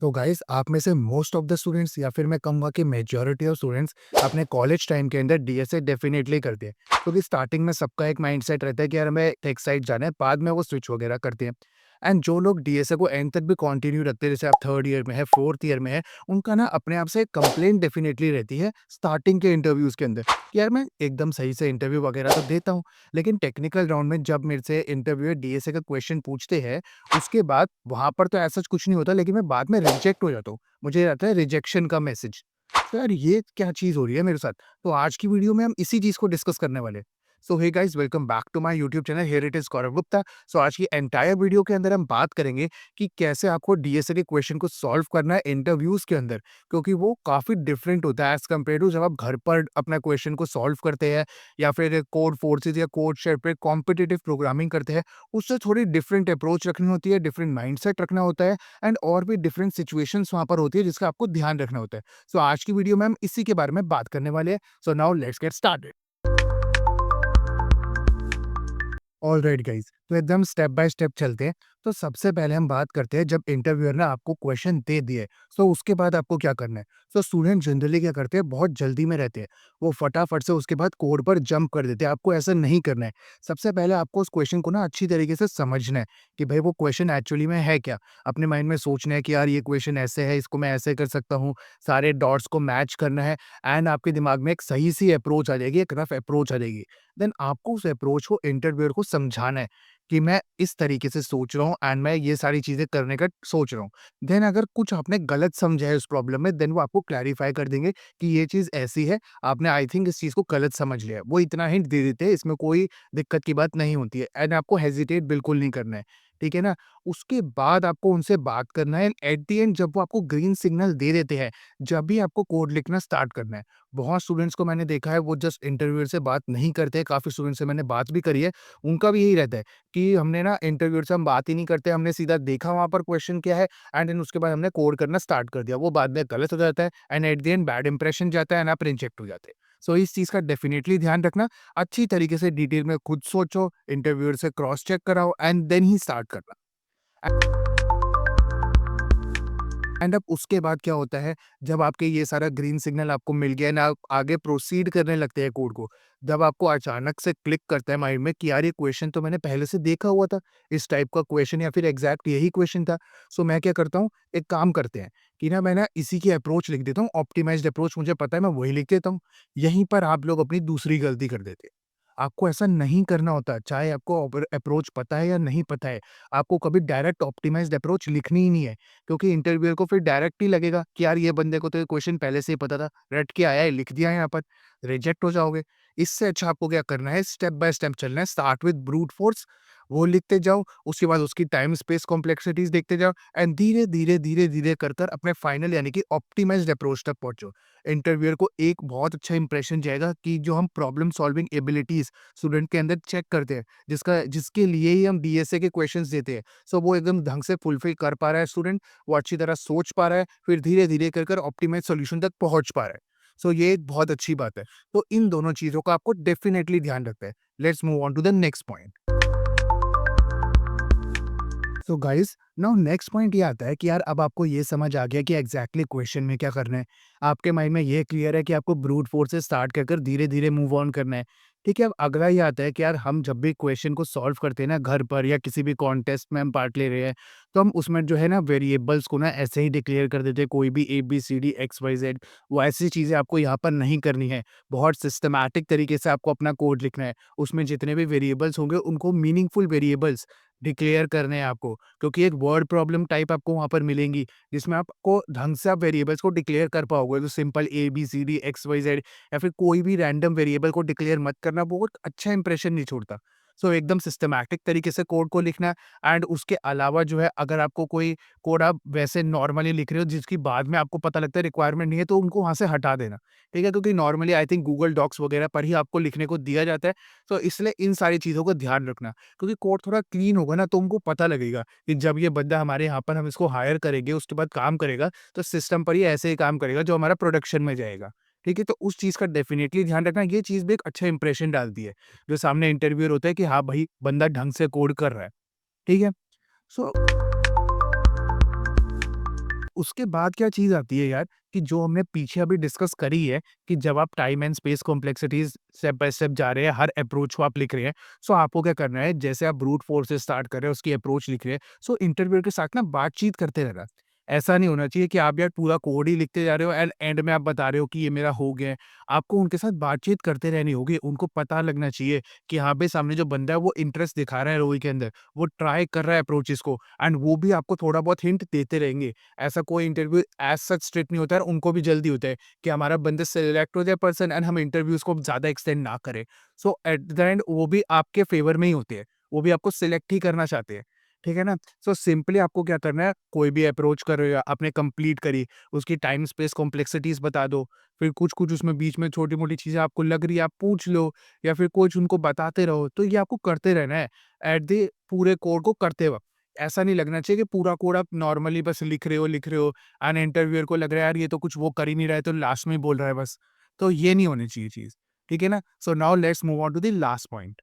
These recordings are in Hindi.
तो गाइस आप में से मोस्ट ऑफ द स्टूडेंट्स या फिर मैं कहूँगा कि मेजॉरिटी ऑफ स्टूडेंट्स अपने कॉलेज टाइम के अंदर डीएसए डेफिनेटली करते हैं क्योंकि स्टार्टिंग में सबका एक माइंडसेट रहता है कि यार हमें टेक साइड जाना है, बाद में वो स्विच वगैरह करते हैं। एंड जो लोग डीएसए को एंड तक भी कंटिन्यू रखते हैं, जैसे आप थर्ड ईयर में है, फोर्थ ईयर में है, उनका ना अपने आप से कंप्लेंट डेफिनेटली रहती है स्टार्टिंग के इंटरव्यूज के अंदर कि यार मैं एकदम सही से इंटरव्यू वगैरह तो देता हूँ, लेकिन टेक्निकल राउंड में जब मेरे से इंटरव्यूअर डीएसए का क्वेश्चन पूछते हैं, उसके बाद वहाँ पर तो ऐसा कुछ नहीं होता, लेकिन मैं बाद में रिजेक्ट हो जाता हूँ। मुझे आता है रिजेक्शन का मैसेज। तो यार ये क्या चीज़ हो रही है मेरे साथ? तो आज की वीडियो में हम इसी चीज़ को डिस्कस करने वाले हैं। So hey guys, welcome back to my YouTube channel, here it is Gaurav Gupta. So आज की एंटायर वीडियो के अंदर हम बात करेंगे कि कैसे आपको डीएसए के क्वेश्चन को सॉल्व करना है इंटरव्यूज़ के अंदर, क्योंकि वो काफ़ी डिफरेंट होता है एज़ कम्पेयर टू जब आप घर पर अपना क्वेश्चन को सॉल्व करते हैं या फिर कोड फोर्सेस या कोड शेयर पे कॉम्पिटिटिव प्रोग्रामिंग करते हैं। उससे थोड़ी डिफरेंट अप्रोच रखनी होती है, डिफरेंट माइंडसेट रखना होता है एंड और भी डिफरेंट सिचुएशंस वहाँ पर होती है जिसका आपको ध्यान रखना होता है। सो आज की वीडियो में हम इसी के बारे में बात करने वाले हैं। सो now let's get started. Alright guys, तो एकदम स्टेप बाय स्टेप चलते हैं। तो सबसे पहले हम बात करते हैं, जब इंटरव्यूअर ने आपको क्वेश्चन दे दिए, सो उसके बाद आपको क्या करना है। सो स्टूडेंट जनरली क्या करते हैं, बहुत जल्दी में रहते हैं, वो फटाफट से उसके बाद कोड पर जंप कर देते हैं। आपको ऐसा नहीं करना है। सबसे पहले आपको उस क्वेश्चन को ना अच्छी तरीके से समझना है कि भाई वो क्वेश्चन एक्चुअली में है क्या। अपने माइंड में सोचना है कि यार ये क्वेश्चन ऐसे है, इसको मैं ऐसे कर सकता हूँ। सारे डॉट्स को मैच करना है एंड आपके दिमाग में एक सही सी अप्रोच आ जाएगी, एक रफ अप्रोच आ जाएगी। देन आपको उस अप्रोच को इंटरव्यूअर को समझाना है कि मैं इस तरीके से सोच रहा हूँ एंड मैं ये सारी चीज़ें करने का सोच रहा हूँ। देन अगर कुछ आपने गलत समझा है उस प्रॉब्लम में, देन वो आपको क्लैरिफाई कर देंगे कि ये चीज़ ऐसी है, आपने आई थिंक इस चीज़ को गलत समझ लिया है। वो इतना हिंट दे देते हैं, इसमें कोई दिक्कत की बात नहीं होती है एंड आपको हेजिटेट बिल्कुल नहीं करना है। ठीक है ना? उसके बाद आपको उनसे बात करना है एंड एट द एंड जब वो आपको ग्रीन सिग्नल दे देते हैं, जब भी आपको कोड लिखना स्टार्ट करना है। बहुत स्टूडेंट्स को मैंने देखा है, वो जस्ट इंटरव्यूअर से बात नहीं करते। काफ़ी स्टूडेंट्स से मैंने बात भी करी है, उनका भी यही रहता है कि हमने ना इंटरव्यूअर से हम बात ही नहीं करते, हमने सीधा देखा वहाँ पर क्वेश्चन क्या है एंड देन उसके बाद हमने कोड करना स्टार्ट कर दिया। वो बाद में गलत हो जाता है and at the end bad impression जाता है एंड आप रिजेक्ट हो जाते हैं। सो इस चीज़ का डेफिनिटली ध्यान रखना। अच्छी तरीके से डिटेल में खुद सोचो, इंटरव्यूअर से क्रॉस चेक कराओ एंड देन ही स्टार्ट करना। एंड अब उसके बाद क्या होता है, जब आपके ये सारा ग्रीन सिग्नल आपको मिल गया ना, आप आगे प्रोसीड करने लगते हैं कोड को, जब आपको अचानक से क्लिक करता है माइंड में कि यार ये क्वेश्चन तो मैंने पहले से देखा हुआ था, इस टाइप का क्वेश्चन या फिर एग्जैक्ट यही क्वेश्चन था। सो मैं क्या करता हूँ, एक काम करते हैं कि ना मैं ना इसी की अप्रोच लिख देता हूँ, ऑप्टिमाइज्ड अप्रोच मुझे पता है, मैं वही लिख देता हूँ। यहीं पर आप लोग अपनी दूसरी गलती कर देते हैं। आपको ऐसा नहीं करना होता, चाहे आपको अप्रोच पता है या नहीं पता है, आपको कभी डायरेक्ट ऑप्टिमाइज्ड अप्रोच लिखनी ही नहीं है। क्योंकि इंटरव्यूअर को फिर डायरेक्ट ही लगेगा कि यार ये बंदे को तो ये क्वेश्चन पहले से ही पता था, रट के आया है, लिख दिया है यहाँ पर, रिजेक्ट हो जाओगे। इससे अच्छा आपको क्या करना है, स्टेप बाय स्टेप चलना है। स्टार्ट विद ब्रूट फोर्स, वो लिखते जाओ, उसके बाद उसकी टाइम स्पेस कॉम्प्लेक्सिटीज देखते जाओ एंड धीरे धीरे धीरे धीरे कर कर अपने फाइनल यानी कि ऑप्टिमाइज्ड अप्रोच तक पहुंचो। इंटरव्यूअर को एक बहुत अच्छा इंप्रेशन जाएगा कि जो हम प्रॉब्लम सॉल्विंग एबिलिटीज स्टूडेंट के अंदर चेक करते हैं, जिसके लिए ही हम डीएसए के क्वेश्चंस देते हैं, सो वो एकदम ढंग से फुलफिल कर पा रहा है स्टूडेंट, वो अच्छी तरह सोच पा रहा है, फिर धीरे-धीरे कर ऑप्टिमाइज़ सॉल्यूशन तक पहुँच पा रहा है। सो ये एक बहुत अच्छी बात है। तो इन दोनों चीज़ों का आपको डेफिनिटली ध्यान रखना है। Let's move on to the next point. So guys, now next point ये आता है कि यार अब आपको ये समझ आ गया कि एग्जैक्टली क्वेश्चन में क्या करना है। आपके माइंड में ये क्लियर है कि आपको ब्रूट फोर्स से स्टार्ट कर कर धीरे धीरे मूव ऑन करना है। ठीक है, अब अगला ये आता है कि यार हम जब भी क्वेश्चन को सॉल्व करते हैं ना घर पर या किसी भी कॉन्टेस्ट में हम पार्ट ले रहे हैं, तो हम उसमें जो है ना वेरिएबल्स को ना ऐसे ही डिक्लेयर कर देते हैं, कोई भी A B C D X Y Z. वो ऐसी चीज़ें आपको यहाँ पर नहीं करनी है। बहुत सिस्टमैटिक तरीके से आपको अपना कोड लिखना है। उसमें जितने भी वेरिएबल्स होंगे उनको मीनिंगफुल वेरिएबल्स डिक्लेयर करने हैं आपको, क्योंकि एक वर्ड प्रॉब्लम टाइप आपको वहाँ पर मिलेंगी, जिसमें आपको ढंग से आप वेरिएबल्स को डिक्लेयर कर पाओगे। तो सिंपल ए, B, C, D, X, Y, Z या फिर कोई भी रैंडम वेरिएबल को डिक्लेयर मत करना, वो एक अच्छा इंप्रेशन नहीं छोड़ता। सो एकदम सिस्टमैटिक तरीके से कोड को लिखना एंड उसके अलावा जो है, अगर आपको कोई कोड आप वैसे नॉर्मली लिख रहे हो जिसकी बाद में आपको पता लगता है रिक्वायरमेंट नहीं है, तो उनको वहाँ से हटा देना। ठीक है? क्योंकि normally I think Google Docs वगैरह पर ही आपको लिखने को दिया जाता है। तो इसलिए इन सारी चीज़ों का ध्यान रखना। क्योंकि कोड थोड़ा क्लीन होगा ना, तो उनको पता लगेगा कि जब ये बंदा हमारे यहाँ पर हम इसको हायर करेंगे, उसके बाद काम करेगा, तो सिस्टम पर ही ऐसे ही काम करेगा जो हमारा प्रोडक्शन में जाएगा। ठीक है? तो उस चीज़ का डेफ़िनिटली ध्यान रखना। ये चीज़ भी एक अच्छा इंप्रेशन डालती है, जो सामने इंटरव्यूअर होता है कि हाँ भाई, बंदा ढंग से कोड कर रहा है। ठीक है? सो उसके बाद क्या चीज़ आती है यार, कि जो हमने पीछे अभी डिस्कस करी है, कि जब आप time and space complexities step by step जा रहे हैं, हर अप्रोच को आप लिख रहे हैं, सो आपको क्या करना है, जैसे आप ब्रूट फोर्स से स्टार्ट कर रहे हैं, उसकी अप्रोच लिख रहे हैं, सो इंटरव्यूअर के साथ ना बातचीत करते रहना। ऐसा नहीं होना चाहिए कि आप यार पूरा कोड ही लिखते जा रहे हो एंड एंड में आप बता रहे हो कि ये मेरा हो गया है। आपको उनके साथ बातचीत करते रहनी होगी, उनको पता लगना चाहिए कि हाँ भाई, सामने जो बंदा है वो इंटरेस्ट दिखा रहा है रोल के अंदर, वो ट्राई कर रहा है अप्रोचेस को, एंड वो भी आपको थोड़ा बहुत हिंट देते रहेंगे। ऐसा कोई इंटरव्यू एज़ सच स्ट्रिक्ट नहीं होता है, उनको भी जल्दी होता है कि हमारा बंदा सेलेक्ट हो जाए पर्सन एंड हम इंटरव्यूज़ को ज़्यादा एक्सटेंड ना करें। सो एट द एंड वो भी आपके फ़ेवर में ही होते हैं, वो भी आपको सिलेक्ट ही करना चाहते हैं, ठीक है ना? सो सिंपली आपको क्या करना है, कोई भी अप्रोच कर रहे हो, आपने कंप्लीट करी, उसकी टाइम स्पेस कॉम्प्लेक्सिटीज़ बता दो, फिर कुछ-कुछ उसमें बीच में छोटी-मोटी चीज़ें आपको लग रही है, आप पूछ लो या फिर कुछ उनको बताते रहो, तो ये आपको करते रहना है, एट द पूरे कोड को करते वक़्त। ऐसा नहीं लगना चाहिए कि पूरा कोड आप नॉर्मली बस लिख रहे हो एंड इंटरव्यूअर को लग रहा है यार ये तो कुछ वो कर ही नहीं रहा है, तो लास्ट में ही बोल रहा है बस। तो ये नहीं होनी चाहिए चीज़, ठीक है ना? So now let's move on to the last point.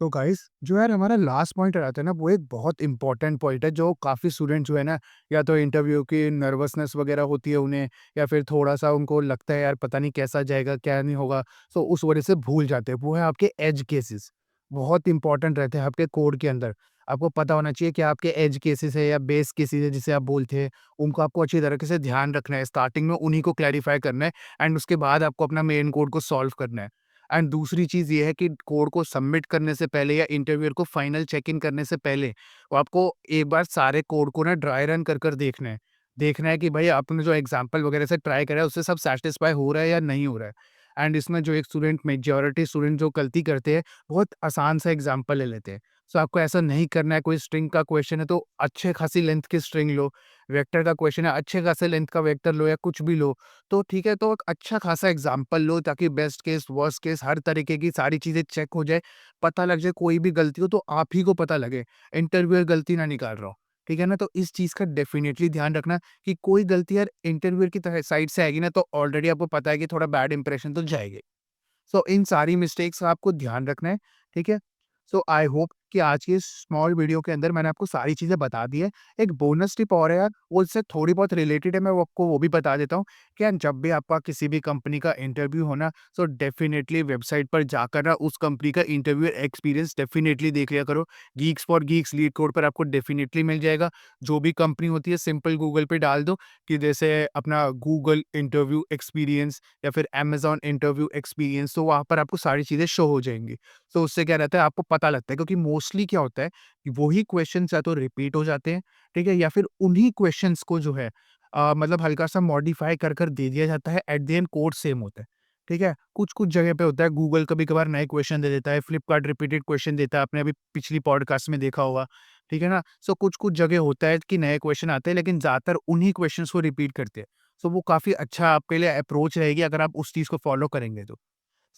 तो गाइस, जो यार हमारा लास्ट पॉइंट रहता है ना, वो एक बहुत इंपॉर्टेंट पॉइंट है, जो काफ़ी स्टूडेंट जो है ना, या तो इंटरव्यू की नर्वसनेस वगैरह होती है उन्हें, या फिर थोड़ा-सा उनको लगता है यार पता नहीं कैसा जाएगा, क्या नहीं होगा, सो उस वजह से भूल जाते हैं। वो है आपके एज केसेस, बहुत इंपॉर्टेंट रहते हैं आपके कोड के अंदर। आपको पता होना चाहिए कि आपके एज केसेस है या बेस केसेस है जिसे आप बोलते हैं, उनको आपको अच्छी तरीके से ध्यान रखना है। स्टार्टिंग में उन्हीं को क्लैरिफाई करना है एंड उसके बाद आपको अपना मेन कोड को सॉल्व करना है। एंड दूसरी चीज़ ये है कि कोड को सबमिट करने से पहले या इंटरव्यूअर को फाइनल चेक इन करने से पहले, वो आपको एक बार सारे कोड को ना ड्राई रन कर कर देखना है। देखना है कि भाई आपने जो एग्ज़ाम्पल वगैरह से ट्राई करा है उससे सब सैटिस्फाई हो रहा है या नहीं हो रहा है। एंड इसमें जो एक स्टूडेंट मेजॉरिटी स्टूडेंट जो गलती करते हैं, बहुत आसान सा एग्ज़ाम्पल ले लेते हैं। सो आपको ऐसा नहीं करना है, कोई स्ट्रिंग का क्वेश्चन है तो अच्छे खासी लेंथ की स्ट्रिंग लो, वेक्टर का क्वेश्चन है अच्छे खासे लेंथ का वेक्टर लो या कुछ भी लो। तो ठीक है, तो एक अच्छा खासा एग्जाम्पल लो ताकि बेस्ट केस, वर्स्ट केस हर तरीके की सारी चीज़ें चेक हो जाए, पता लग जाए कोई भी गलती हो तो आप ही को पता लगे, इंटरव्यूअर गलती ना निकाल रहा हो। ठीक है ना? तो इस चीज़ का डेफ़िनिटली ध्यान रखना कि कोई गलती यार इंटरव्यूअर की तरह साइड से आएगी ना, तो ऑलरेडी आपको पता है कि थोड़ा बैड इंप्रेशन तो जाएगा ही। सो इन सारी मिस्टेक्स का आपको ध्यान रखना है, ठीक है? सो आई होप कि आज की इस स्मॉल वीडियो के अंदर मैंने आपको सारी चीज़ें बता दी है। एक बोनस टिप और है यार, वो इससे थोड़ी बहुत रिलेटेड है, मैं वो आपको वो भी बता देता हूँ कि यार जब भी आपका किसी भी कंपनी का इंटरव्यू हो ना, सो डेफ़िनिटली वेबसाइट पर जाकर ना उस कंपनी का इंटरव्यू एक्सपीरियंस डेफ़िनिटली देख लिया करो। Geeks for Geeks leet code पर आपको डेफ़िनिटली मिल जाएगा। जो भी कंपनी होती है सिंपल गूगल पे डाल दो कि जैसे अपना गूगल इंटरव्यू एक्सपीरियंस या फिर अमेज़न इंटरव्यू एक्सपीरियंस, तो वहाँ पर आपको सारी चीज़ें शो हो जाएँगी। तो उससे क्या रहता है, आपको पता लगता है, क्योंकि मोस्टली क्या होता है कि वही क्वेश्चंस या तो रिपीट हो जाते हैं, ठीक है? या फिर उन्हीं क्वेश्चंस को जो है मतलब हल्का-सा मॉडिफाई कर कर दे दिया जाता है, at the end code same होता है, ठीक है? कुछ-कुछ जगह पे होता है, गूगल कभी-कभार नए क्वेश्चन दे देता है, फ्लिपकार्ट रिपीटेड क्वेश्चन देता है, आपने अभी पिछली पॉडकास्ट में देखा होगा, ठीक है ना? सो कुछ-कुछ जगह होता है कि नए क्वेश्चन आते हैं, लेकिन ज़्यादातर उन्हीं क्वेश्चंस को रिपीट करते हैं। सो वो काफ़ी अच्छा आपके लिए अप्रोच रहेगी अगर आप उस चीज़ को फॉलो करेंगे तो।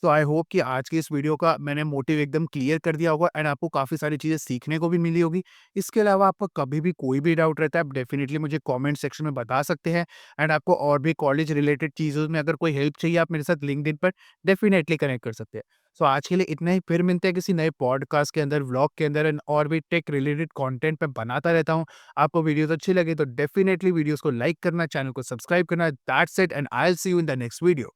तो आई होप कि आज की इस वीडियो का मैंने मोटिव एकदम क्लियर कर दिया होगा एंड आपको काफ़ी सारी चीज़ें सीखने को भी मिली होगी। इसके अलावा आपको कभी भी कोई भी डाउट रहता है, आप डेफ़िनिटली मुझे कमेंट सेक्शन में बता सकते हैं, एंड आपको और भी कॉलेज रिलेटेड चीज़ों में अगर कोई हेल्प चाहिए, आप मेरे साथ लिंक्डइन पर डेफ़िनिटली कनेक्ट कर सकते हैं। सो आज के लिए इतना ही, फिर मिलते हैं किसी नए पॉडकास्ट के अंदर, व्लॉग के अंदर, एंड और भी टेक रिलेटेड कंटेंट मैं बनाता रहता हूँ। आपको वीडियोज़ अच्छी लगी तो डेफ़िनिटली वीडियोज़ को लाइक करना, चैनल को सब्सक्राइब करना। That's it and I will see you in the next video.